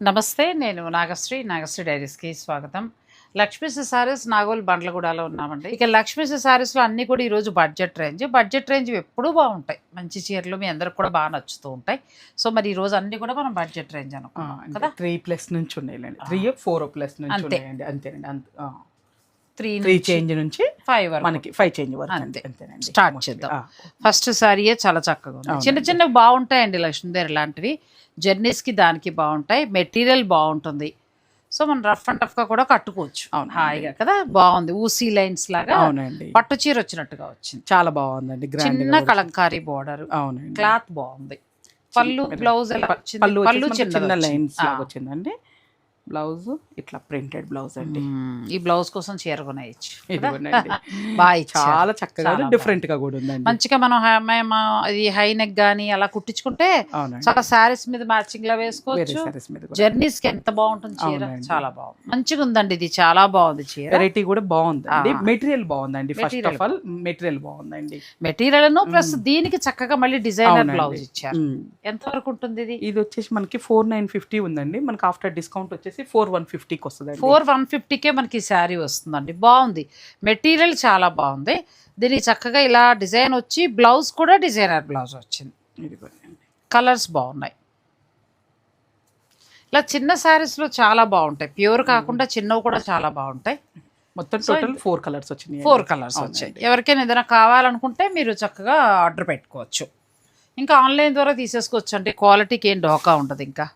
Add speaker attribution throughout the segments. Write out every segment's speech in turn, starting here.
Speaker 1: నమస్తే, నేను నాగశ్రీ డైరీస్కి స్వాగతం. లక్ష్మీస్ సారీస్ నాగోల్ బండ్లగూడలో ఉన్నామండి. ఇక లక్ష్మీస్ సారీస్లో అన్నీ కూడా ఈరోజు బడ్జెట్ రేంజ్ ఎప్పుడూ బాగుంటాయి. మంచి చీరలు మీ అందరికి కూడా బాగా నచ్చుతూ ఉంటాయి. సో మరి ఈరోజు అన్నీ కూడా మనం బడ్జెట్ రేంజ్ అనుకున్నాం కదా.
Speaker 2: 3+ నుంచి ఉన్నాయండి, 3-4+ నుంచి ఉన్నాయండి. అంతేనండి,
Speaker 1: 3
Speaker 2: చేంజ్ నుంచి
Speaker 1: 5 వరకు,
Speaker 2: మనకి 5 చేంజ్ వరకు అంతేనండి.
Speaker 1: స్టార్ట్ చేద్దాం. ఫస్ట్ సారీయే చాలా చక్కగా ఉంది. చిన్న చిన్నవి బాగుంటాయండి లక్ష్మీదేవి ఇలాంటివి. జర్నీస్కి దానికి బాగుంటాయి. మెటీరియల్ బాగుంటుంది. సో మనం రఫ్ అండ్ టఫ్గా కూడా కట్టుకోవచ్చు హాయిగా కదా. బాగుంది, ఊసీ లైన్స్ లాగా.
Speaker 2: అవునండి,
Speaker 1: పట్టు చీర వచ్చినట్టుగా వచ్చింది.
Speaker 2: చాలా బాగుందండి.
Speaker 1: చిన్న కలంకారీ బోర్డర్.
Speaker 2: అవునండి,
Speaker 1: క్లాత్ బాగుంది. పళ్ళు బ్లౌజ్ ఎలా వచ్చింది? పళ్ళు చిన్న
Speaker 2: లైన్స్ లాగా వచ్చిందండి. బ్లౌజ్ ఇట్లా ప్రింటెడ్ బ్లౌజ్ అండి.
Speaker 1: ఈ బ్లౌజ్ కోసం చీర కొనేయచ్చు.
Speaker 2: చాలా చక్కగా డిఫరెంట్ గా కూడా ఉందండి.
Speaker 1: మంచిగా మనం అది హై నెక్ గానీ అలా కుట్టించుకుంటే చాలా సారీస్ మీద మ్యాచింగ్ లా వేసుకోవచ్చు. జర్నీస్ కి ఎంత బాగుంటుంది చీర. చాలా బాగుంది, మంచిగా ఉందండి. ఇది చాలా బాగుంది చీర.
Speaker 2: వెరైటీ కూడా బాగుంది. మెటీరియల్ బాగుందండి. ఫస్ట్ ఆఫ్ ఆల్ మెటీరియల్ బాగుందండి.
Speaker 1: మెటీరియల్ ప్లస్ దీనికి చక్కగా మళ్ళీ డిజైనర్ బ్లౌజ్ ఇచ్చారు. ఎంత వరకు ఉంటుంది ఇది?
Speaker 2: ఇది వచ్చేసి మనకి 4950 ఉందండి. మనకి ఆఫ్టర్ డిస్కౌంట్ వచ్చేసి 4150కి వస్తుంది.
Speaker 1: 4150కే మనకి శారీ వస్తుందండి. బాగుంది, మెటీరియల్ చాలా బాగుంది. దీనికి చక్కగా ఇలా డిజైన్ వచ్చి బ్లౌజ్ కూడా డిజైనర్ బ్లౌజ్ వచ్చింది. కలర్స్ బాగున్నాయి. ఇలా చిన్న శారీస్లో చాలా బాగుంటాయి. ప్యూర్ కాకుండా చిన్నవి కూడా చాలా బాగుంటాయి.
Speaker 2: మొత్తం టోటల్ 4 కలర్స్ వచ్చినాయి.
Speaker 1: 4 కలర్స్ వచ్చాయి. ఎవరికైనా ఏదైనా కావాలనుకుంటే మీరు చక్కగా ఆర్డర్ పెట్టుకోవచ్చు. ఇంకా ఆన్లైన్ ద్వారా తీసేసుకోవచ్చు. అంటే క్వాలిటీకి ఏం డోకా ఉంటుంది. ఇంకా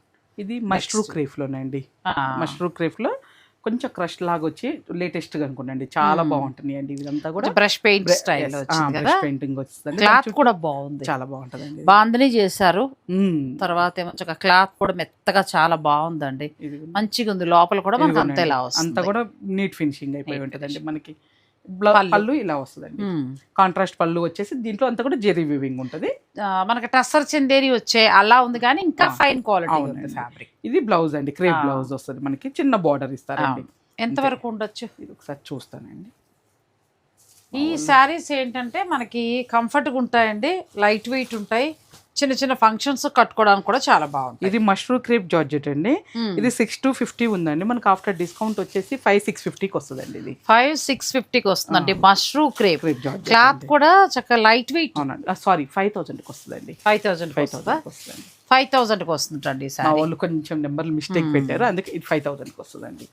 Speaker 2: ఇది మష్రూ క్రేఫ్లోనండి. మష్రూ క్రేఫ్లో కొంచెం క్రష్ లాగా వచ్చి లేటెస్ట్ గా అనుకోండి, చాలా బాగుంటుంది అండి. ఇదంతా కూడా
Speaker 1: బ్రష్ పెయింట్ స్టైల్
Speaker 2: పెయింటింగ్ వస్తుంది.
Speaker 1: క్లాత్ కూడా బాగుంది,
Speaker 2: చాలా బాగుంటదండి.
Speaker 1: బాందని చేశారు. తర్వాత ఏమో క్లాత్ కూడా మెత్తగా చాలా బాగుందండి. మంచిగా ఉంది. లోపల కూడా మనకి అంతా ఇలా వస్తుంది.
Speaker 2: అంతా కూడా నీట్ ఫినిషింగ్ అయిపోయి ఉంటదండి. మనకి పళ్ళు ఇలా వస్తుందండి. కాంట్రాస్ట్ పళ్ళు వచ్చేసి దీంట్లో అంతా కూడా జెరీ వీవింగ్ ఉంటది.
Speaker 1: మనకి టస్సర్ చందేరి వచ్చే అలా ఉంది, కానీ ఇంకా ఫైన్ క్వాలిటీ ఉంది ఫ్యాబ్రిక్.
Speaker 2: ఇది బ్లౌజ్ అండి, క్రేప్ బ్లౌజ్ వస్తుంది. మనకి చిన్న బార్డర్ ఇస్తారండి.
Speaker 1: ఎంత వరకు ఉండొచ్చు?
Speaker 2: ఇది ఒకసారి చూస్తానండి.
Speaker 1: ఈ శారీస్ ఏంటంటే మనకి కంఫర్ట్గా ఉంటాయండి, లైట్ వెయిట్ ఉంటాయి. చిన్న చిన్న ఫంక్షన్స్ కట్టుకోవడానికి కూడా చాలా బాగుంది.
Speaker 2: ఇది మష్రూ క్రేప్ జార్జెట్ అండి. ఇది 6250 ఉందండి. మనకి ఆఫ్టర్ డిస్కౌంట్ వచ్చేసి 5650కి వస్తుందండి. ఇది
Speaker 1: 5650కి వస్తుందండి. మష్రూ క్రేప్ క్లాత్ కూడా చక్కగా లైట్ వెయిట్.
Speaker 2: సారీ, 5000కి వస్తుందండి.
Speaker 1: 5000కి వస్తుందండి. 5000కి వస్తుందండి.
Speaker 2: వాళ్ళు కొంచెం నెంబర్లు మిస్టేక్ పెట్టారు, అందుకే ఇది 5000కి వస్తుందండి.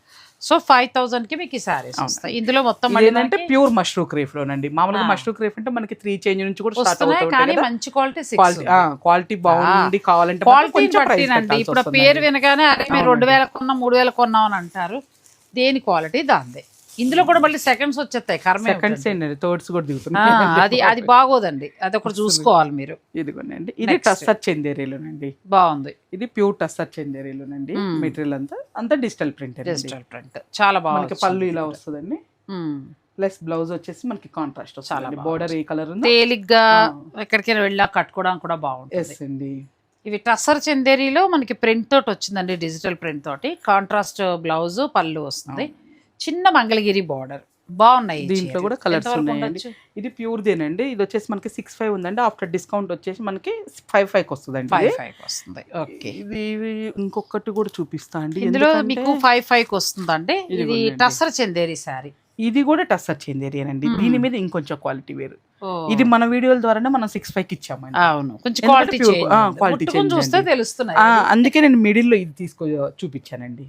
Speaker 1: సో 5000కి మీకు ఈ సారీస్ వస్తాయి. ఇందులో మొత్తం
Speaker 2: ఏంటంటే ప్యూర్ మష్రూ క్రేప్ లోనండి. మామూలుగా మష్రూ క్రేప్ అంటే మనకి 3 చేంజ్ నుంచి కూడా స్టార్ట్ అవుతుంది.
Speaker 1: మంచి క్వాలిటీ,
Speaker 2: క్వాలిటీ బాగుంది. కావాలంటే
Speaker 1: క్వాలిటీ. ఇప్పుడు పేరు వినగానే అరే మీరు 2000 కొన్నా 3000 కొన్నాం అని అంటారు. దేని క్వాలిటీ దాందే. ఇందులో కూడా మళ్ళీ సెకండ్స్ వచ్చేస్తాయి.
Speaker 2: సెకండ్స్ ఏంటండి, థర్డ్స్ కూడా దిగుతున్నాయి.
Speaker 1: అది బాగోదండి, అది ఒకటి చూసుకోవాలి మీరు.
Speaker 2: ఇదిగోనండి, ఇది టస్సర్ చందేరీలోనండి.
Speaker 1: బాగుంది.
Speaker 2: ఇది ప్యూర్ టస్సర్ చందేరీలోనండి. మెటీరియల్ అంతా డిజిటల్ ప్రింట్.
Speaker 1: చాలా బాగుంది.
Speaker 2: మనకి పళ్ళు ఇలా వస్తుందండి. ప్లస్ బ్లౌజ్ వచ్చేసి మనకి కాంట్రాస్ట్ వస్తుంది. బోర్డర్ ఏ కలర్ ఉంది,
Speaker 1: తేలిగ్గా ఎక్కడికైనా వెళ్ళా కట్టుకోవడానికి కూడా బాగుంటుంది. ఇవి టస్సర్ చందేరీలో మనకి ప్రింట్ తోటి వచ్చిందండి, డిజిటల్ ప్రింట్ తోటి. కాంట్రాస్ట్ బ్లౌజ్, పళ్ళు వస్తుంది. చిన్న మంగళగిరి బార్డర్ బాగున్నాయి.
Speaker 2: దీంట్లో కూడా కలర్స్ ఉన్నాయండి. ఇది ప్యూర్ దేనండి. ఇది వచ్చేసి మనకి 65 ఉందండి. ఆఫ్టర్ డిస్కౌంట్ వచ్చేసి మనకి 55కి వస్తుందండి.
Speaker 1: 55కి వస్తుంది. ఓకే,
Speaker 2: ఇది ఇంకొకటి కూడా చూపిస్తా అండి.
Speaker 1: ఇందులో మీకు 55కి వస్తుందండి. ఇది టస్సర్ చందేరి సారీ.
Speaker 2: ఇది కూడా టస్సర్ చందేరి అండి. దీని మీద ఇంకొంచెం క్వాలిటీ వేరు. ఇది మన వీడియోల ద్వారానే మనం 65కి ఇచ్చామండి.
Speaker 1: అవును, కొంచెం క్వాలిటీ చూస్తే తెలుస్తున్నాయి.
Speaker 2: అందుకే నేను మిడిల్ లో ఇది చూపించానండి.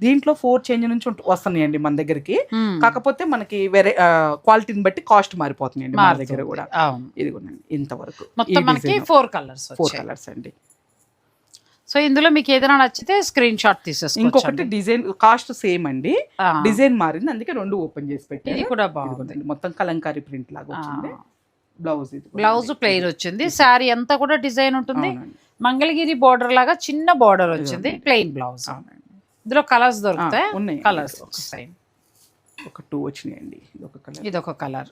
Speaker 2: దీంట్లో 4 చేంజ్ నుంచి వస్తున్నాయండి మన దగ్గరికి. కాకపోతే మనకి వేరే క్వాలిటీని బట్టి కాస్ట్ మారిపోతున్నాయండి మన దగ్గర కూడా. ఇది కూడా ఇంతవరకు
Speaker 1: మొత్తం మనకి 4 కలర్స్
Speaker 2: అండి.
Speaker 1: సో ఇందులో మీకు ఏదైనా నచ్చితే స్క్రీన్ షాట్ తీసేసుకోండి.
Speaker 2: ఇంకొకటి డిజైన్ కాస్ట్ సేమ్ అండి, డిజైన్ మారింది, అందుకే 2 ఓపెన్ చేసి పెట్టి.
Speaker 1: ఇది కూడా బాగుంది.
Speaker 2: మొత్తం కలంకారీ ప్రింట్ లాగా వచ్చింది.
Speaker 1: బ్లౌజ్ ప్లెయిన్ వచ్చింది. శారీ అంతా కూడా డిజైన్ ఉంటుంది. మంగళగిరి బోర్డర్ లాగా చిన్న బోర్డర్ వచ్చింది. Plain blouse. ఇందులో కలర్స్ దొరుకుతాయి. కలర్స్
Speaker 2: ఒక 2 వచ్చినాయండి.
Speaker 1: ఇది ఒక కలర్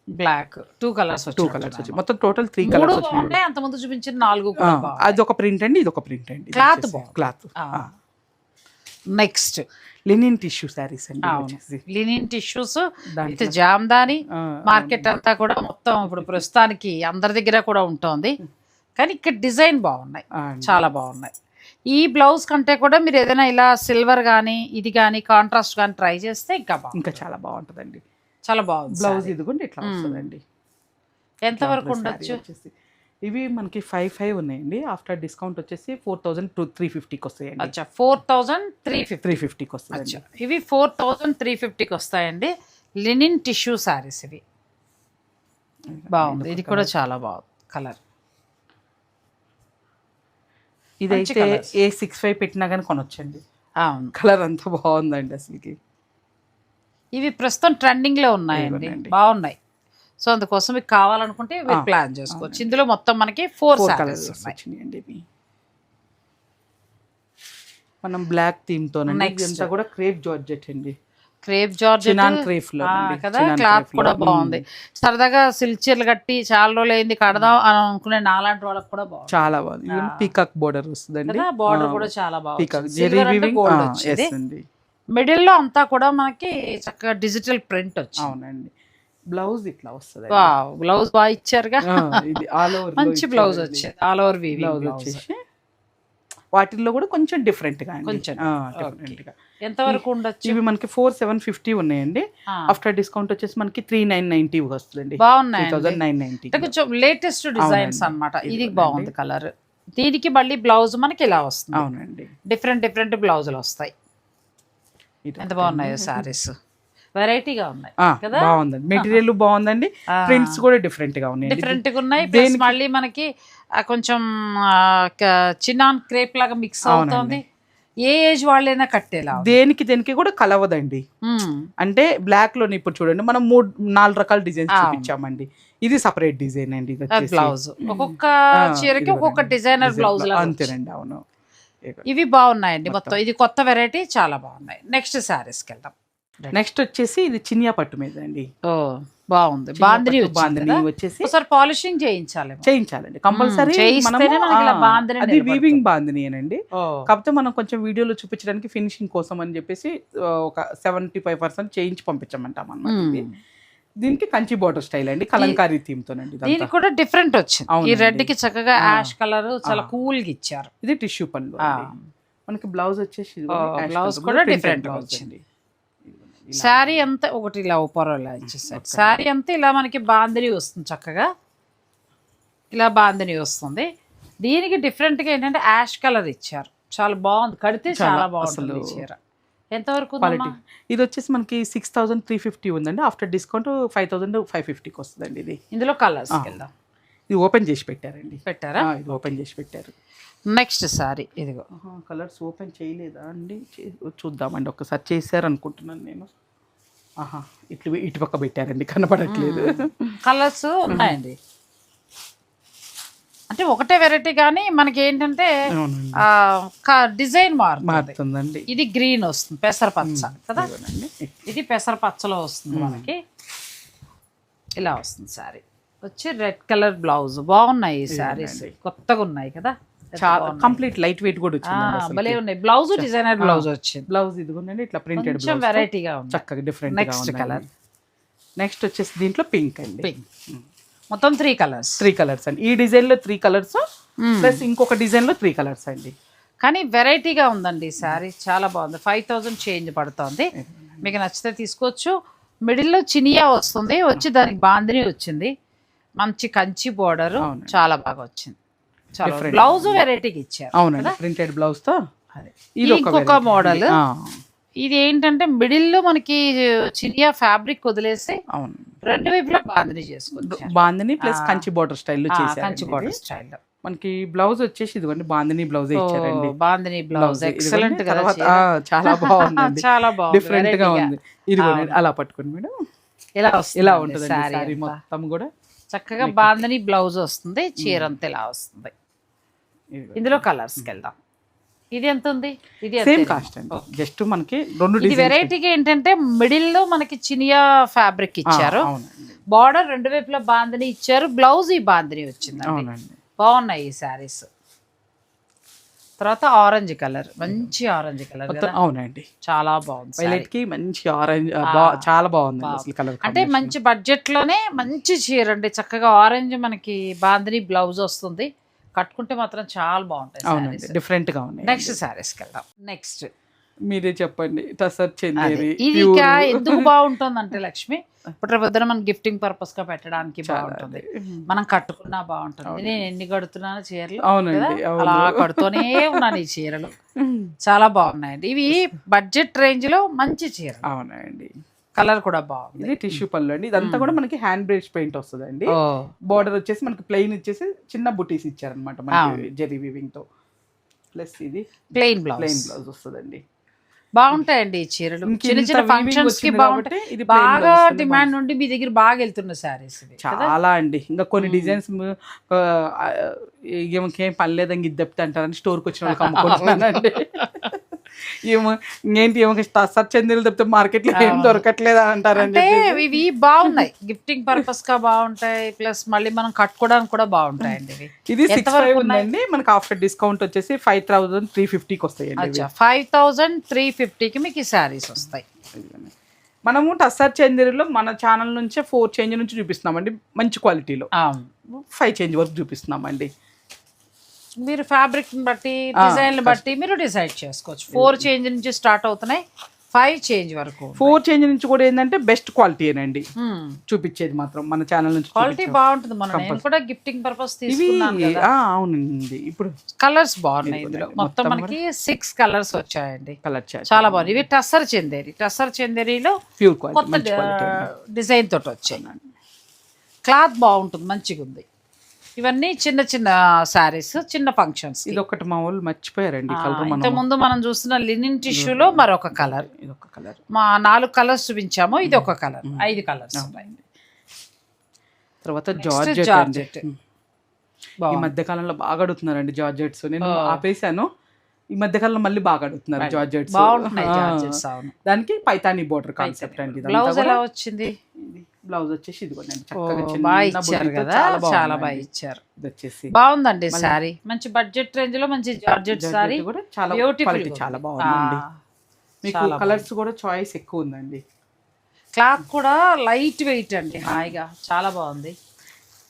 Speaker 1: బ్లాక్. 2 కలర్స్
Speaker 2: వచ్చి మొత్తం టోటల్ 3 కలర్స్ వచ్చాయి.
Speaker 1: అంత ముందు చూపించిన 4.
Speaker 2: అది ఒక ప్రింట్ అండి, ఇది ఒక ప్రింట్ అండి. Cloth
Speaker 1: next
Speaker 2: linen tissue saris అండి.
Speaker 1: Linen tissues, Jamdani. మార్కెట్ అంతా కూడా మొత్తం ఇప్పుడు ప్రస్తుతానికి అందరి దగ్గర కూడా ఉంటుంది. కానీ ఇక్కడ డిజైన్ బాగున్నాయి, చాలా బాగున్నాయి. ఈ బ్లౌజ్ కంటే కూడా మీరు ఏదైనా ఇలా సిల్వర్ కానీ ఇది కానీ కాంట్రాస్ట్ కానీ ట్రై చేస్తే ఇంకా బాగుంది.
Speaker 2: ఇంకా చాలా బాగుంటుందండి.
Speaker 1: చాలా బాగుంది
Speaker 2: బ్లౌజ్ ఇదిగోండి ఇట్లా వస్తుందండి.
Speaker 1: ఎంత వరకు ఉండొచ్చు?
Speaker 2: ఇవి మనకి 5,500 ఉన్నాయండి. ఆఫ్టర్ డిస్కౌంట్ వచ్చేసి 4,350కి వస్తాయండి.
Speaker 1: అచ్చా 4,350
Speaker 2: వస్తాయండి.
Speaker 1: ఇవి 4,350కి వస్తాయండి. లినిన్ టిష్యూ సారీస్ ఇవి. బాగుంది, ఇది కూడా చాలా బాగుంది కలర్.
Speaker 2: ఇదైతే ఏ 6,500 పెట్టినా కానీ కొనొచ్చండి.
Speaker 1: అవును,
Speaker 2: కలర్ అంతా బాగుందండి అసలుకి.
Speaker 1: ఇవి ప్రస్తుతం ట్రెండింగ్ లో ఉన్నాయండి, బాగున్నాయి. సో అందుకోసం మీకు కావాలనుకుంటే ప్లాన్ చేసుకోవచ్చు. ఇందులో మొత్తం మనకి 4 కలర్స్
Speaker 2: వచ్చినాయండి. ఇవి మనం బ్లాక్ థీమ్ తో ఇదంతా కూడా క్రేప్ జార్జెట్ అండి.
Speaker 1: క్రేప్ జార్జెట్ కదా, క్లాత్ కూడా బాగుంది. సరదాగా సిల్క్ చీరలు కట్టి చాలా రోజులు అయింది కడదాం అని అనుకునే నాలాంటి వాళ్ళకి కూడా బాగుంది,
Speaker 2: చాలా బాగుంది. పీకాక్ బోర్డర్ వస్తుందండి.
Speaker 1: బోర్డర్ కూడా చాలా బాగుంది. మిడిల్ లో అంతా కూడా మనకి చక్కగా డిజిటల్ ప్రింట్ వచ్చింది.
Speaker 2: అవునండి. బ్లౌజ్ ఇట్లా వస్తుంది.
Speaker 1: బ్లౌజ్ బాగా ఇచ్చారుగా,
Speaker 2: ఇది ఆల్ ఓవర్
Speaker 1: మంచి బ్లౌజ్ వచ్చేది. ఆల్ ఓవర్
Speaker 2: బ్లౌజ్ వచ్చేసి వాటిల్లో కూడా కొంచెం డిఫరెంట్ గా డిఫరెంట్ గా.
Speaker 1: ఎంత వరకు ఉండొచ్చు?
Speaker 2: ఇవి మనకి 4,750 ఉన్నాయండి. ఆఫ్టర్ డిస్కౌంట్ వచ్చేసి మనకి 3,990 వస్తుంది.
Speaker 1: బాగున్నాయి,
Speaker 2: 3,990.
Speaker 1: కొంచెం లేటెస్ట్ డిజైన్స్ అన్నమాట. ఇది బాగుంది కలర్. దీనికి మళ్ళీ బ్లౌజ్ మనకి ఇలా వస్తుంది.
Speaker 2: అవునండి,
Speaker 1: డిఫరెంట్ బ్లౌజులు వస్తాయి. ఎంత బాగున్నాయో సారీస్, వెరైటీగా ఉన్నాయి కదా.
Speaker 2: బాగుందండి, మెటీరియల్ బాగుందండి, ప్రింట్స్ కూడా డిఫరెంట్ గా ఉన్నాయి.
Speaker 1: డిఫరెంట్ గా ఉన్నాయి. ప్లస్ మళ్ళీ మనకి కొంచెం చిన్నాన్ క్రేప్ లాగా మిక్స్ అవుతుంది. ఏ ఏజ్ వాళ్ళైనా కట్టేలా,
Speaker 2: దేనికి కూడా కలవదండి. అంటే బ్లాక్ లోని ఇప్పుడు చూడండి మనం 3-4 రకాల డిజైన్స్ చూపించామండి. ఇది సపరేట్ డిజైన్ అండి.
Speaker 1: బ్లౌజ్ ఒక్కొక్క చీరకి ఒక్కొక్క డిజైనర్ బ్లౌజ్
Speaker 2: అంతేనండి. అవును,
Speaker 1: ఇవి బాగున్నాయండి మొత్తం. ఇది కొత్త వెరైటీ, చాలా బాగున్నాయి. నెక్స్ట్ సారీస్కి వెళ్దాం.
Speaker 2: నెక్స్ట్ వచ్చేసి ఇది చినియా పట్టు మీద అండి.
Speaker 1: బాగుంది. బాందిని
Speaker 2: వచ్చేసి
Speaker 1: ఒకసారి పాలిషింగ్ చేయించాలండి
Speaker 2: కంపల్సరీ. అది వీవింగ్ బాందిని అనండి. కాకపోతే మనం కొంచెం వీడియోలో చూపించడానికి ఫినిషింగ్ కోసం అని చెప్పేసి ఒక 75% చేయించి పంపించమంటాం అన్నమాట. దీనికి కంచి బోర్డర్ స్టైల్ అండి, కలంకారీ థీమ్ తోనండి.
Speaker 1: దీనికి కూడా డిఫరెంట్ వచ్చింది. ఈ రెడ్ కి చక్కగా యాష్ కలర్ చాలా కూల్ గా ఇచ్చారు.
Speaker 2: ఇది టిష్యూ పళ్ళు. మనకి బ్లౌజ్ వచ్చేసి
Speaker 1: బ్లౌజ్ కూడా డిఫరెంట్ గా వచ్చింది. శారీ అంతా ఒకటి ఇలా పొరలా ఇచ్చేసారు. శారీ అంతా ఇలా మనకి బాందిని వస్తుంది, చక్కగా ఇలా బాందిని వస్తుంది. దీనికి డిఫరెంట్ గా ఏంటంటే యాష్ కలర్ ఇచ్చారు, చాలా బాగుంది. కడితే చాలా బాగుంటుంది చీర. ఎంతవరకు?
Speaker 2: ఇది వచ్చేసి మనకి 6,350 ఉందండి. ఆఫ్టర్ డిస్కౌంట్ 5,550కి వస్తుందండి. ఇది ఇందులో
Speaker 1: కలర్స్
Speaker 2: ఇది ఓపెన్ చేసి పెట్టారండి.
Speaker 1: పెట్టారా?
Speaker 2: ఇది ఓపెన్ చేసి పెట్టారు.
Speaker 1: నెక్స్ట్ సారీ ఇదిగో.
Speaker 2: కలర్స్ ఓపెన్ చేయలేదా అండి? చూద్దామండి, ఒకసారి చేశారు అనుకుంటున్నాను నేను. ఇటు పక్క పెట్టారండి, కనపడట్లేదు.
Speaker 1: కలర్స్ ఉన్నాయండి, అంటే ఒకటే వెరైటీ కానీ మనకి ఏంటంటే డిజైన్ మారుతుందండి. ఇది గ్రీన్ వస్తుంది, పెసరపచ్చ కదా. ఇది పెసరపచ్చలో వస్తుంది మనకి, ఇలా వస్తుంది సారీ. వచ్చి రెడ్ కలర్ బ్లౌజ్. బాగున్నాయి ఈ సారీస్, కొత్తగా ఉన్నాయి కదా.
Speaker 2: చాలా కంప్లీట్ లైట్ వెయిట్ కూడా వచ్చింది.
Speaker 1: భలే ఉన్నాయి. బ్లౌజ్ డిజైనర్ బ్లౌజ్ వచ్చింది.
Speaker 2: బ్లౌజ్ ఇదిగోండి ఇట్లా ప్రింటెడ్ బ్లౌజ్,
Speaker 1: వెరైటీగా ఉంది,
Speaker 2: చక్కగా డిఫరెంట్.
Speaker 1: Next colour.
Speaker 2: నెక్స్ట్ వచ్చేసి దీంట్లో పింక్ అండి.
Speaker 1: పింక్ మొత్తం 3
Speaker 2: కలర్స్ అండి. ఈ డిజైన్ లో 3 కలర్స్ ప్లస్ ఇంకొక డిజైన్ లో 3 కలర్స్ అండి.
Speaker 1: కానీ వెరైటీగా ఉందండి ఈ శారీ, చాలా బాగుంది. 5,000 చేంజ్ పడుతుంది. మీకు నచ్చితే తీసుకోవచ్చు. మిడిల్లో చినియా వస్తుంది, వచ్చి దానికి బాందిని వచ్చింది. మంచి కంచి బోర్డర్, చాలా బాగా వచ్చింది. బ్లౌజ్ వెరైటీకి ఇచ్చారు.
Speaker 2: అవునండి, ప్రింటెడ్ బ్లౌజ్ తో.
Speaker 1: ఇది ఇంకొక మోడల్. ఇది ఏంటంటే మిడిల్లో మనకి చినియా ఫ్యాబ్రిక్ వదిలేసి రెండు వైపులా బాందిని చేసుకోవచ్చు.
Speaker 2: బాందిని ప్లస్ కంచి బోర్డర్ స్టైల్లో చేశారు.
Speaker 1: కంచి బోర్డర్ స్టైల్లో
Speaker 2: మనకి బ్లౌజ్ వచ్చేసి ఇదిగోండి బాందిని బ్లౌజ్ ఇచ్చారండి.
Speaker 1: బాందిని బ్లౌజ్ ఎక్సలెంట్ గా,
Speaker 2: చాలా బాగుంది,
Speaker 1: చాలా బాగుంది,
Speaker 2: డిఫరెంట్ గా ఉంది. ఇదిగోండి అలా పట్టుకోండి మేడం, ఇలా ఉంటుంది సారీ మొత్తం కూడా.
Speaker 1: చక్కగా బాందిని బ్లౌజ్ వస్తుంది, చీర అంతా ఇలా వస్తుంది. ఇందులో కలర్స్కి వెళ్దాం. ఇది ఎంత ఉంది? ఇది
Speaker 2: సేమ్ కాస్ట్ అండి, జస్ట్ మనకి రెండు.
Speaker 1: ఇది వెరైటీగా ఏంటంటే మిడిల్ లో మనకి చినియా ఫ్యాబ్రిక్ ఇచ్చారు, బార్డర్ రెండు వైపులా బాందిని ఇచ్చారు, బ్లౌజ్ ఈ బాందిని వచ్చింది. బాగున్నాయి ఈ శారీస్. తర్వాత ఆరెంజ్ కలర్, మంచి ఆరెంజ్ కలర్.
Speaker 2: అవునండి,
Speaker 1: చాలా బాగుంది.
Speaker 2: వైలెట్ కి మంచి ఆరెంజ్, చాలా బాగుంది అసలు కలర్.
Speaker 1: అంటే మంచి బడ్జెట్ లోనే మంచి చీర అండి. చక్కగా ఆరెంజ్ మనకి బాందిని బ్లౌజ్ వస్తుంది, కట్టుకుంటే మాత్రం చాలా బాగుంటాయి.
Speaker 2: అవునండి, డిఫరెంట్ గా ఉన్నాయి.
Speaker 1: నెక్స్ట్ శారీస్కి వెళ్దాం. నెక్స్ట్
Speaker 2: మీరే చెప్పండి. టసర్ చందేరి
Speaker 1: ఇది ఇక ఎందుకు బాగుంటుంది అంటే లక్ష్మి, ఇప్పుడు రేపొద్దున మనం గిఫ్టింగ్ పర్పస్ గా పెట్టడానికి బాగుంటుంది, మనం కట్టుకున్నా బాగుంటుంది. నేను ఎన్ని కడుతున్నాను చీరలు, అలా కడుతూనే ఉన్నాను ఈ చీరలు, చాలా బాగున్నాయండి. ఇవి బడ్జెట్ రేంజ్ లో మంచి చీర.
Speaker 2: అవునండి,
Speaker 1: కలర్ కూడా బాగుంది.
Speaker 2: ఇది టిష్యూ పళ్ళు అండి. ఇదంతా కూడా మనకి హ్యాండ్ బ్రష్ పెయింట్ వస్తుందండి. బోర్డర్ వచ్చేసి మనకి ప్లెయిన్ ఇచ్చేసి చిన్న బుటీస్ ఇచ్చారనమాట మనకి జెరీ వీవింగ్ తో. ప్లస్ ఇది
Speaker 1: ప్లెయిన్ బ్లౌజ్
Speaker 2: వస్తుందండి.
Speaker 1: బాగుంటాయండి ఈ చీరలు, చిన్న చిన్న ఫంక్షన్స్ కి బాగుంటాయి. బాగా డిమాండ్ నుండి మీ దగ్గర బాగా వెళ్తున్న శారీస్
Speaker 2: చాలా అండి. ఇంకా కొన్ని డిజైన్స్ ఏమకేం పని లేదని ఇది తప్పితే అంటారని స్టోర్కి వచ్చిన వాళ్ళకి అమ్ముకుంటున్నానండి. ఏంటి సర్చ్ చందీలు తప్పితే మార్కెట్ లో ఏం దొరకట్లేదా అంటారంటే
Speaker 1: ఇవి బాగున్నాయి, గిఫ్టింగ్ పర్పస్ గా బాగుంటాయి, ప్లస్ మళ్ళీ మనం కట్టుకోవడానికి కూడా బాగుంటాయండి.
Speaker 2: ఇది 6,500 ఉందండి మనకి. ఆఫ్టర్ డిస్కౌంట్ వచ్చేసి 5,350కి వస్తాయండి.
Speaker 1: 5,350కి మీకు ఈ శారీస్ వస్తాయి.
Speaker 2: మనము టస్సర్ చందేరిలో మన ఛానల్ నుంచే 4 చేంజ్ నుంచి చూపిస్తున్నామండి, మంచి క్వాలిటీలో. 5 చేంజ్ వరకు చూపిస్తున్నామండి.
Speaker 1: మీరు ఫ్యాబ్రిక్ బట్టి డిజైన్ బట్టి మీరు డిసైడ్ చేసుకోవచ్చు. 4 చేంజ్ నుంచి స్టార్ట్ అవుతున్నాయి, 5 చేంజ్ వరకు.
Speaker 2: 4 చేంజ్ నుంచి కూడా ఏంటంటే బెస్ట్ క్వాలిటీ ఏనండి చూపించేది మాత్రం మన ఛానల్ నుంచి.
Speaker 1: క్వాలిటీ బాగుంటుంది. నేను కూడా గిఫ్టింగ్ పర్పస్ తీసుకున్నాను కదా.
Speaker 2: అవునండి, ఇప్పుడు
Speaker 1: కలర్స్ బాగున్నాయి. ఇందులో మొత్తం మనకి 6 కలర్స్ వచ్చాయండి.
Speaker 2: కలర్
Speaker 1: చాలా బాగుంది. ఇవి టస్సర్ చందేరి. టస్సర్ చందేరిలో
Speaker 2: ప్యూర్
Speaker 1: కొత్త డిజైన్ తోటి వచ్చాయి. క్లాత్ బాగుంటుంది, మంచిగా ఉంది. ఇవన్నీ చిన్న చిన్న శారీస్, చిన్న ఫంక్షన్స్.
Speaker 2: ఇది ఒకటి మా వాళ్ళు మర్చిపోయారండి కలర్.
Speaker 1: ఇంత ముందు మనం చూస్తున్న లినిన్ టిష్యూలో మరొక కలర్,
Speaker 2: ఇది ఒక కలర్.
Speaker 1: మా 4 కలర్స్ చూపించాము, ఇది ఒక కలర్, 5 కలర్స్.
Speaker 2: తర్వాత జార్జెట్. ఈ మధ్య కాలంలో బాగా అడుగుతున్నారండి జార్జెట్స్. నేను ఆపేసాను, ఈ మధ్య కాలంలో మళ్ళీ బాగా అడుగుతున్నారు జార్జెట్స్. దానికి పైతానీ బోర్డర్ కాన్సెప్ట్ అండి.
Speaker 1: బ్లౌజ్ ఎలా వచ్చింది?
Speaker 2: బ్లౌజ్ వచ్చేసి ఇదిగోండి,
Speaker 1: చాలా బాగా ఇచ్చారు. బాగుందండి శారీ, మంచి బడ్జెట్ రేంజ్ లో మంచి జార్జెట్ శారీ,
Speaker 2: చాలా క్వాలిటీ చాలా బాగుందండి. మీకు కలర్స్ కూడా చాయిస్ ఎక్కువ ఉందండి.
Speaker 1: క్లాత్ కూడా లైట్ వెయిట్ అండి, హాయిగా చాలా బాగుంది.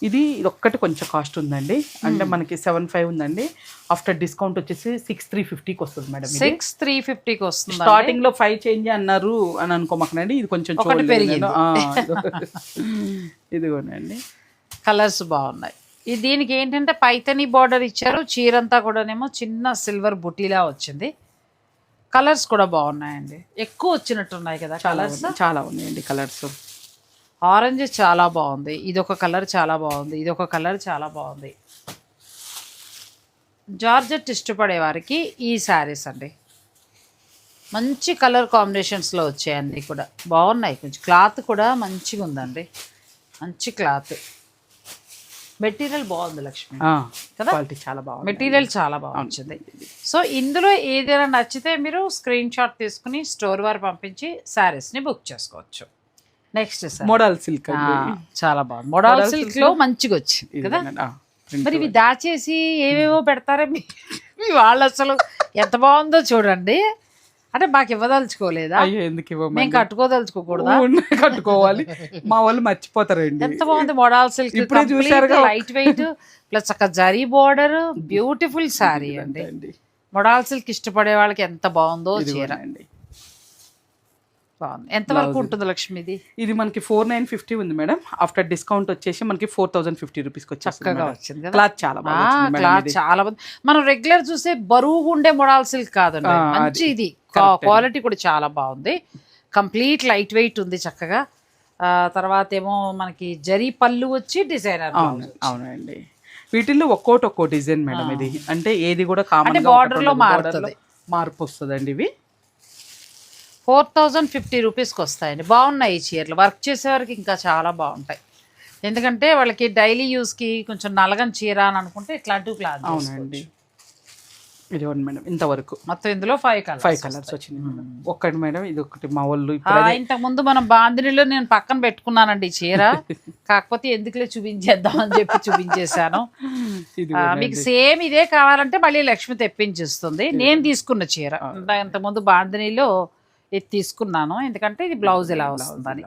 Speaker 2: ఇది ఒక్కటి కొంచెం కాస్ట్ ఉందండి, అంటే మనకి 7,500 ఉందండి. ఆఫ్టర్ డిస్కౌంట్ వచ్చేసి 6,350కి వస్తుంది మేడం.
Speaker 1: 6,350కి వస్తుంది.
Speaker 2: స్టార్టింగ్ లో 5 చేంజ్ అన్నారు అని అనుకోమాకండి, ఇది కొంచెం ఇదిగోనండి.
Speaker 1: కలర్స్ బాగున్నాయి. దీనికి ఏంటంటే పైతని బార్డర్ ఇచ్చారు, చీరంతా కూడానేమో చిన్న సిల్వర్ బుటీలా వచ్చింది. కలర్స్ కూడా బాగున్నాయండి, ఎక్కువ వచ్చినట్టున్నాయి కదా కలర్స్.
Speaker 2: చాలా ఉన్నాయండి కలర్స్.
Speaker 1: ఆరెంజ్ చాలా బాగుంది, ఇదొక కలర్ చాలా బాగుంది, ఇదొక కలర్ చాలా బాగుంది. జార్జెట్ ఇష్టపడే వారికి ఈ శారీస్ అండి, మంచి కలర్ కాంబినేషన్స్లో వచ్చాయండి, కూడా బాగున్నాయి. కొంచెం క్లాత్ కూడా మంచిగా ఉందండి, మంచి క్లాత్. మెటీరియల్ బాగుంది లక్ష్మి కదా,
Speaker 2: చాలా బాగుంది.
Speaker 1: మెటీరియల్ చాలా బాగుంది. సో ఇందులో ఏదైనా నచ్చితే మీరు స్క్రీన్ షాట్ తీసుకుని స్టోర్ వారు పంపించి శారీస్ని బుక్ చేసుకోవచ్చు. నెక్స్ట్
Speaker 2: మోడల్ సిల్క్
Speaker 1: చాలా బాగుంది. మోడల్ సిల్క్ లో మంచిగా వచ్చింది కదా. మరి ఇవి దాచేసి ఏవేవో పెడతారా మీ వాళ్ళు, అసలు ఎంత బాగుందో చూడండి. అంటే మాకు ఇవ్వదలుచుకోలేదా? మేము కట్టుకోదలుచుకోకూడదా?
Speaker 2: కట్టుకోవాలి, మా వాళ్ళు మర్చిపోతారండి.
Speaker 1: ఎంత బాగుంది model silk, light weight plus ఒక జరీ బోర్డర్, బ్యూటిఫుల్ శారీ అండి. మోడల్ సిల్క్ ఇష్టపడే వాళ్ళకి ఎంత బాగుందో చీర అండి. ఎంత వరకు ఉంటుంది లక్ష్మిది?
Speaker 2: ఇది మనకి 4,950 ఉంది మేడం. ఆఫ్టర్ డిస్కౌంట్ వచ్చేసి మనకి 4,050 రూపీస్కి
Speaker 1: చక్కగా వచ్చింది కదా.
Speaker 2: క్లాత్ చాలా బాగుంది,
Speaker 1: క్లాత్ చాలా బాగుంది. మనం రెగ్యులర్ చూసే బరువుగా ఉండే మోడల్ సిల్క్ కాదండి, మంచి ఇది క్వాలిటీ కూడా చాలా బాగుంది. కంప్లీట్ లైట్ వెయిట్ ఉంది చక్కగా. తర్వాత ఏమో మనకి జరీ పళ్ళు వచ్చి డిజైనర్.
Speaker 2: అవునండి, వీటిల్లో ఒక్కో డిజైన్ మేడం. ఇది అంటే ఏది కూడా కామన్
Speaker 1: బార్డర్ లో
Speaker 2: మార్పు వస్తుందండి. ఇవి
Speaker 1: 4,050 రూపీస్కి వస్తాయండి. బాగున్నాయి ఈ చీరలు, వర్క్ చేసేవారికి ఇంకా చాలా బాగుంటాయి. ఎందుకంటే వాళ్ళకి డైలీ యూస్కి కొంచెం నలగని చీర అని అనుకుంటే ఇట్లాంటివి క్లాత్.
Speaker 2: అవునండి, ఇది మేడం ఇంతవరకు
Speaker 1: మొత్తం ఇందులో 5
Speaker 2: కలర్స్ వచ్చినాయి. ఒక్కటి మేడం, ఇది ఒకటి మా వాళ్ళు.
Speaker 1: ఇంతకు ముందు మనం బాందినిలో నేను పక్కన పెట్టుకున్నానండి చీర, కాకపోతే ఎందుకులే చూపించేద్దామని చెప్పి చూపించేశాను. మీకు సేమ్ ఇదే కావాలంటే మళ్ళీ లక్ష్మి తెప్పించిస్తుంది. నేను తీసుకున్న చీర ఇంతకుముందు బాందినిలో ఇది తీసుకున్నాను, ఎందుకంటే ఇది బ్లౌజ్ ఎలా వస్తుందని,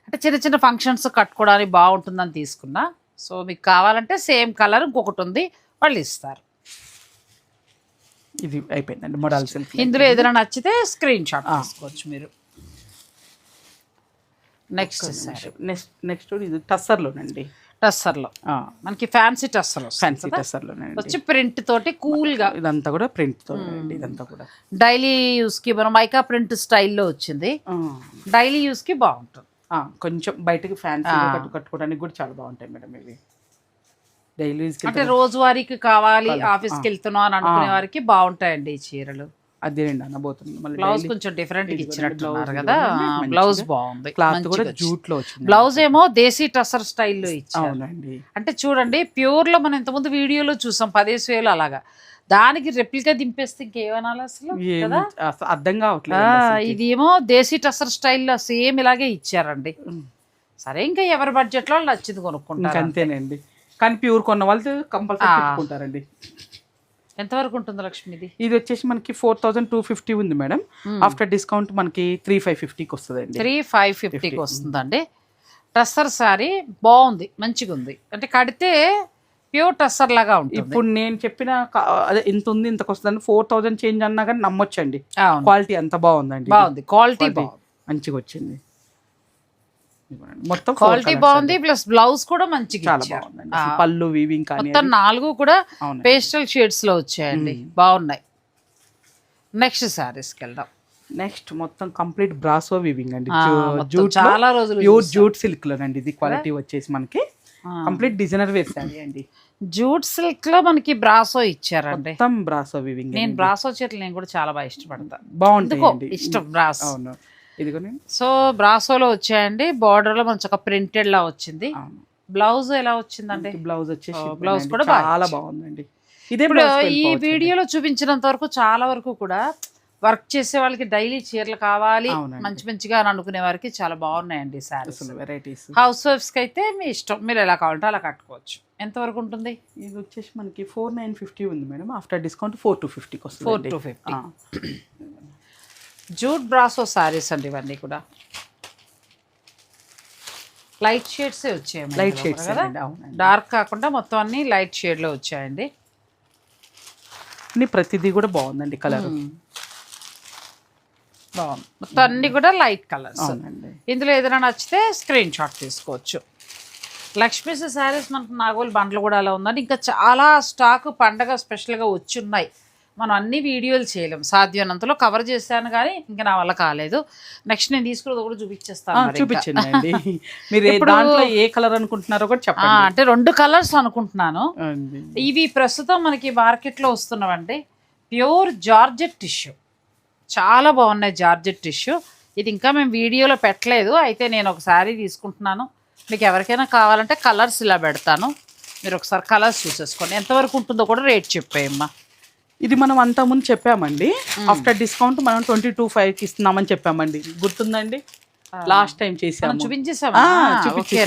Speaker 1: అంటే చిన్న చిన్న ఫంక్షన్స్ కట్టుకోవడానికి బాగుంటుందని తీసుకున్నా. సో మీకు కావాలంటే సేమ్ కలర్ ఇంకొకటి ఉంది, వాళ్ళు ఇస్తారు.
Speaker 2: ఇది అయిపోయిందండి మోడల్ సిల్క్.
Speaker 1: ఇందులో ఏదైనా నచ్చితే స్క్రీన్ షాట్ తీసుకోవచ్చు మీరు. నెక్స్ట్
Speaker 2: నెక్స్ట్ ఇది టస్సర్లోనండి.
Speaker 1: టస్సర్లో మనకి ఫ్యాన్సీ టస్సర్
Speaker 2: ఫ్యాన్సీ టస్సర్లోనండి
Speaker 1: వచ్చి ప్రింట్ తోటి కూల్ గా.
Speaker 2: ఇదంతా కూడా ప్రింట్ తో ఇదంతా కూడా
Speaker 1: డైలీ యూస్ కి మనం మైకా ప్రింట్ స్టైల్లో వచ్చింది. డైలీ యూస్ కి బాగుంటుంది.
Speaker 2: కొంచెం బయటకి ఫ్యాన్సీ కట్టుకోవడానికి కూడా చాలా బాగుంటాయి మేడం ఇవి. డైలీ యూస్
Speaker 1: అంటే రోజువారీకి కావాలి, ఆఫీస్కి వెళ్తున్నాం అని అనుకునే వారికి బాగుంటాయండి ఈ చీరలు.
Speaker 2: అదేనండి అనబోతుంది.
Speaker 1: బ్లౌజ్ కొంచెం డిఫరెంట్ ఇచ్చినట్టున్నారు కదా, బ్లౌజ్ బాగుంది.
Speaker 2: క్లాత్ కూడా జూట్ లో వచ్చింది.
Speaker 1: బ్లౌజ్ ఏమో దేశీ టసర్ స్టైల్లో ఇచ్చారు.
Speaker 2: అవునండి.
Speaker 1: అంటే చూడండి ప్యూర్ లో మనం ఇంతకుముందు వీడియోలో చూసాం 15,000 అలాగా, దానికి రెప్లికా దింపేస్తే ఇంకేమనాలి అసలు కదా,
Speaker 2: అర్థం కావట్లేదు.
Speaker 1: ఇది ఏమో దేశీ టసర్ స్టైల్లో సేమ్ ఇలాగే ఇచ్చారండి. సరే ఇంకా ఎవరి బడ్జెట్ లో నచ్చింది కొనుక్కుంటారు
Speaker 2: అంతేనండి. కానీ ప్యూర్ కొన్న వాళ్ళు కంపల్సరీ పెట్టుకుంటారండి.
Speaker 1: ఎంతవరకు ఉంటుంది లక్ష్మిది?
Speaker 2: ఇది వచ్చేసి మనకి 4,250 ఉంది మేడం. ఆఫ్టర్ డిస్కౌంట్ మనకి 3,550కి వస్తుందండి.
Speaker 1: 3,550కి వస్తుందండి. టస్సర్ సారీ బాగుంది, మంచిగా ఉంది. అంటే కడితే ప్యూర్ టస్సర్ లాగా ఉంటుంది.
Speaker 2: ఇప్పుడు నేను చెప్పిన అదే ఇంత ఉంది ఇంతకు వస్తుందండి. 4,000 చేంజ్ అన్నా కానీ నమ్మొచ్చండి. క్వాలిటీ అంత బాగుందండి.
Speaker 1: బాగుంది, క్వాలిటీ
Speaker 2: మంచిగా వచ్చింది. మొత్తం
Speaker 1: క్వాలిటీ బాగుంది, ప్లస్ బ్లౌజ్ కూడా మంచిగా
Speaker 2: చాలా బాగుందండి. పళ్ళు వీవింగ్ కానీ
Speaker 1: మొత్తం 4 కూడా పేస్టల్ షేడ్స్ లో వచ్చాయండి, బాగున్నాయి. నెక్స్ట్ సారీస్కి వెళ్దాం.
Speaker 2: నెక్స్ట్ మొత్తం కంప్లీట్ బ్రాసో వీవింగ్ అండి.
Speaker 1: చాలా రోజులు
Speaker 2: ప్యూర్ జూట్ సిల్క్ లోనండి. ఇది క్వాలిటీ వచ్చేసి మనకి కంప్లీట్ డిజైనర్ వేర్ సారీ అండి.
Speaker 1: జూట్ సిల్క్ లో మనకి బ్రాసో ఇచ్చారండి.
Speaker 2: మొత్తం బ్రాసో వీవింగ్.
Speaker 1: నేను బ్రాసో చీరలు నేను కూడా చాలా బాగా ఇష్టపడతాను,
Speaker 2: బాగుంటుంది,
Speaker 1: ఇష్టం బ్రాసో.
Speaker 2: అవును.
Speaker 1: సో బ్రాసోలో వచ్చాయండి. బార్డర్ లో మంచి ప్రింటెడ్ లా వచ్చింది. బ్లౌజ్ ఎలా వచ్చిందండి?
Speaker 2: బ్లౌజ్ వచ్చేసి
Speaker 1: బ్లౌజ్ కూడా
Speaker 2: చాలా బాగుందండి. ఇదే
Speaker 1: ఈ వీడియోలో చూపించినంత వరకు చాలా వరకు కూడా వర్క్ చేసే వాళ్ళకి డైలీ చీరలు కావాలి మంచి మంచిగా అని అనుకునే వారికి చాలా బాగున్నాయండి సారీస్.
Speaker 2: వెరైటీస్.
Speaker 1: హౌస్ వైఫ్స్ కి అయితే మీ ఇష్టం, మీరు ఎలా కావాలంటే అలా కట్టుకోవచ్చు. ఎంత వరకు ఉంటుంది?
Speaker 2: ఇది వచ్చేసి మనకి 4,950 ఉంది మేడం. ఆఫ్టర్ డిస్కౌంట్ 4,250కి వస్తుంది.
Speaker 1: 4,250. జూట్ బ్రాసో సారీస్ అండి ఇవన్నీ కూడా. లైట్ షేడ్స్ వచ్చాయి,
Speaker 2: లైట్ షేడ్స్
Speaker 1: కదా, డార్క్ కాకుండా మొత్తం అన్ని లైట్ షేడ్ లో వచ్చాయండి.
Speaker 2: ప్రతిదీ కూడా బాగుందండి, కలర్
Speaker 1: బాగుంది. మొత్తం అన్ని కూడా లైట్ కలర్స్. ఇందులో ఏదైనా నచ్చితే స్క్రీన్ షాట్ తీసుకోవచ్చు. లక్ష్మీస్ శారీస్ మనకు నాగోల్ బండ్లు కూడా అలా ఉందండి. ఇంకా చాలా స్టాక్ పండగ స్పెషల్గా వచ్చి ఉన్నాయి. మనం అన్ని వీడియోలు చేయలేము, సాధ్యమైనంతలో కవర్ చేశాను కానీ ఇంకా నా వల్ల కాలేదు. నెక్స్ట్ నేను తీసుకున్నది కూడా చూపించేస్తాను.
Speaker 2: చూపించండి. మీరు దాంట్లో ఏ కలర్ అనుకుంటున్నారో కూడా చెప్పండి.
Speaker 1: అంటే 2 కలర్స్ అనుకుంటున్నాను. ఇవి ప్రస్తుతం మనకి మార్కెట్లో వస్తున్నామండి. ప్యూర్ జార్జెట్ టిష్యూ, చాలా బాగున్నాయి జార్జెట్ టిష్యూ. ఇది ఇంకా మేము వీడియోలో పెట్టలేదు. అయితే నేను ఒక శారీ తీసుకుంటున్నాను. మీకు ఎవరికైనా కావాలంటే కలర్స్ ఇలా పెడతాను, మీరు ఒకసారి కలర్స్ చూసేసుకోండి. ఎంతవరకు ఉంటుందో కూడా రేట్ చెప్పేయమ్మా.
Speaker 2: ఇది మనం అంతకుముందు చెప్పామండి. ఆఫ్టర్ డిస్కౌంట్ మనం 22,500కి ఇస్తున్నామని చెప్పామండి, గుర్తుందండి? లాస్ట్ టైం చేసాము,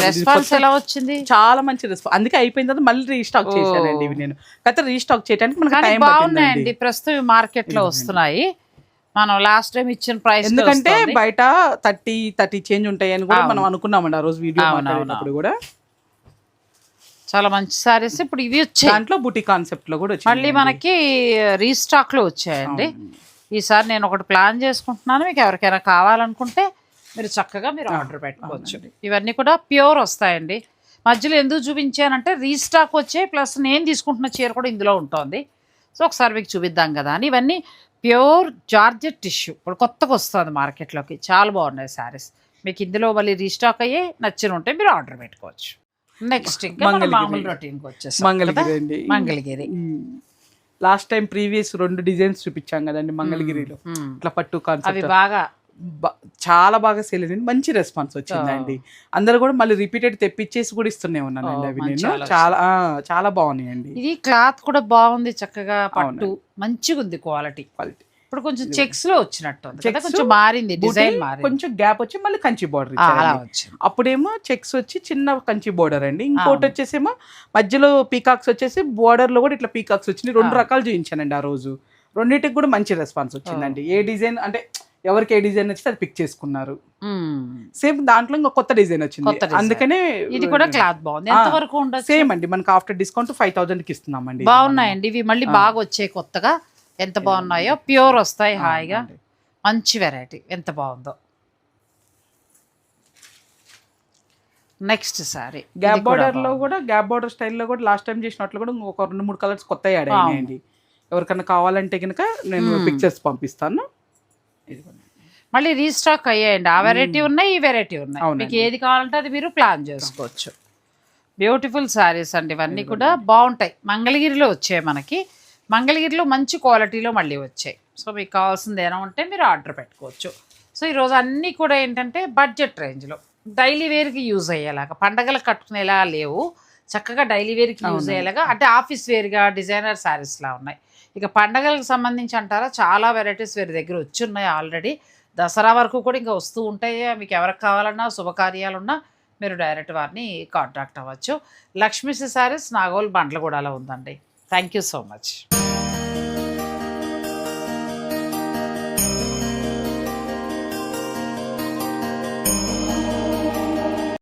Speaker 1: రెస్పాన్స్ ఎలా వచ్చింది?
Speaker 2: చాలా మంచి రెస్పాన్స్. అందుకే అయిపోయిన తర్వాత మళ్ళీ రీస్టాక్ చేశానండి ఇవి నేను. అయితే రీస్టాక్ చేయడానికి మనకి టైం
Speaker 1: బాగున్నాయండి. ప్రస్తుతం మార్కెట్ లో వస్తున్నాయి. మనం లాస్ట్ టైం ఇచ్చిన ప్రైస్,
Speaker 2: ఎందుకంటే బయట 30 చేంజ్ ఉంటాయి అని కూడా మనం అనుకున్నామండి ఆ రోజు వీడియో మాట్లాడినప్పుడు కూడా.
Speaker 1: చాలా మంచి సారీస్ ఇప్పుడు ఇవి వచ్చాయి.
Speaker 2: దాంట్లో బుటీ కాన్సెప్ట్ లో కూడా
Speaker 1: మళ్ళీ మనకి రీస్టాక్ లో వచ్చాయండి. ఈసారి నేను ఒకటి ప్లాన్ చేసుకుంటున్నాను. మీకు ఎవరికైనా కావాలనుకుంటే మీరు చక్కగా మీరు ఆర్డర్ పెట్టుకోవచ్చు. ఇవన్నీ కూడా ప్యూర్ వస్తాయండి. మధ్యలో ఎందుకు చూపించానంటే రీస్టాక్ వచ్చాయి, ప్లస్ నేను తీసుకుంటున్న చీర కూడా ఇందులో ఉంటుంది. సో ఒకసారి మీకు చూపిద్దాం కదా అని. ఇవన్నీ ప్యూర్ జార్జెట్ టిష్యూ ఇప్పుడు కొత్తగా వస్తుంది మార్కెట్లోకి. చాలా బాగున్నాయి శారీస్. మీకు ఇందులో మళ్ళీ రీస్టాక్ అయ్యే నచ్చిన ఉంటే మీరు ఆర్డర్ పెట్టుకోవచ్చు. నెక్స్ట్ ఇంకా మామూలు రొటీన్కి వచ్చేసి Mangalagiri.
Speaker 2: Last time previous 2 designs చూపించాం కదండి మంగళగిరిలో. ఇట్లా పట్టు కాన్సెప్ట్
Speaker 1: అవి బాగా
Speaker 2: చాలా బాగా సేల్ అయింది, మంచి రెస్పాన్స్ వచ్చిందండి. అందరూ కూడా మళ్ళీ రిపీటెడ్ తెప్పించేసి కూడా ఇస్తూనే ఉన్నానండి అవి నేను. చాలా చాలా బాగున్నాయండి.
Speaker 1: ఇది క్లాత్ కూడా బాగుంది, చక్కగా పట్టు మంచిగా ఉంది క్వాలిటీ. ఇప్పుడు కొంచెం చెక్స్ లో వచ్చినట్టు కొంచెం మారింది, డిజైన్ మారింది,
Speaker 2: కొంచెం గ్యాప్ వచ్చి మళ్ళీ కంచి బోర్డర్ ఇచ్చారు. అప్పుడేమో చెక్స్ వచ్చి చిన్న కంచి బోర్డర్ అండి. ఇంకోటి వచ్చేసేమో మధ్యలో పీకాక్స్ వచ్చేసి బోర్డర్ లో కూడా ఇట్లా పీకాక్స్ వచ్చినాయి. 2 రకాలు చూపించానండి ఆ రోజు. రెండింటికి కూడా మంచి రెస్పాన్స్ వచ్చిందండి. ఏ డిజైన్ అంటే ఎవరికి ఏ డిజైన్ నచ్చితే అది పిక్ చేసుకున్నారు.
Speaker 1: మ్మ్.
Speaker 2: సేమ్ దాంట్లో ఇంకా కొత్త డిజైన్ వచ్చింది,
Speaker 1: కొత్త design.
Speaker 2: అందుకనే
Speaker 1: ఇది కూడా క్లాత్ బాగుంది. ఎంత వరకు ఉండదు?
Speaker 2: సేమ్ అండి, మనకి ఆఫ్టర్ డిస్కౌంట్ 5,000 కి ఇస్తున్నామండి.
Speaker 1: బాగున్నాయండి ఇవి, మళ్ళీ బాగా వచ్చాయి కొత్తగా. ఎంత బాగున్నాయో, ప్యూర్ వస్తాయి హాయిగా. మంచి వెరైటీ, ఎంత బాగుందో. నెక్స్ట్ సారీ
Speaker 2: గ్యాప్ బార్డర్ లో కూడా, గ్యాప్ బార్డర్ స్టైల్లో కూడా లాస్ట్ టైం చేసినట్లు కూడా ఒక 2-3 కలర్స్ కొత్త యాడ్ అయినాయండి. ఎవరికన్నా కావాలంటే కనుక నేను పిక్చర్స్ పంపిస్తాను.
Speaker 1: మళ్ళీ రీస్టాక్ అయ్యాయండి. ఆ వెరైటీ ఉన్నాయి, ఈ వెరైటీ ఉన్నాయి. మీకు ఏది కావాలంటే అది మీరు ప్లాన్ చేసుకోవచ్చు. బ్యూటిఫుల్ శారీస్ అండి ఇవన్నీ కూడా, బాగుంటాయి. మంగళగిరిలో వచ్చాయి మనకి, మంగళగిరిలో మంచి క్వాలిటీలో మళ్ళీ వచ్చాయి. సో మీకు కావాల్సింది ఏమైనా ఉంటే మీరు ఆర్డర్ పెట్టుకోవచ్చు. సో ఈరోజు అన్నీ కూడా ఏంటంటే బడ్జెట్ రేంజ్లో, డైలీ వేర్కి యూజ్ అయ్యేలాగా, పండగలకు కట్టుకునేలా లేవు, చక్కగా డైలీ వేర్కి యూజ్ అయ్యేలాగా, అంటే ఆఫీస్ వేర్గా డిజైనర్ శారీస్లా ఉన్నాయి. ఇక పండగలకు సంబంధించి అంటారా, చాలా వెరైటీస్ వీరి దగ్గర వచ్చి ఉన్నాయి ఆల్రెడీ. దసరా వరకు కూడా ఇంకా వస్తూ ఉంటాయి. మీకు ఎవరికి కావాలన్నా, శుభకార్యాలున్నా మీరు డైరెక్ట్ వారిని కాంటాక్ట్ అవ్వచ్చు. లక్ష్మీ శారీస్ నాగోల్ బండ్లగూడలో ఉందండి. Thank you so much.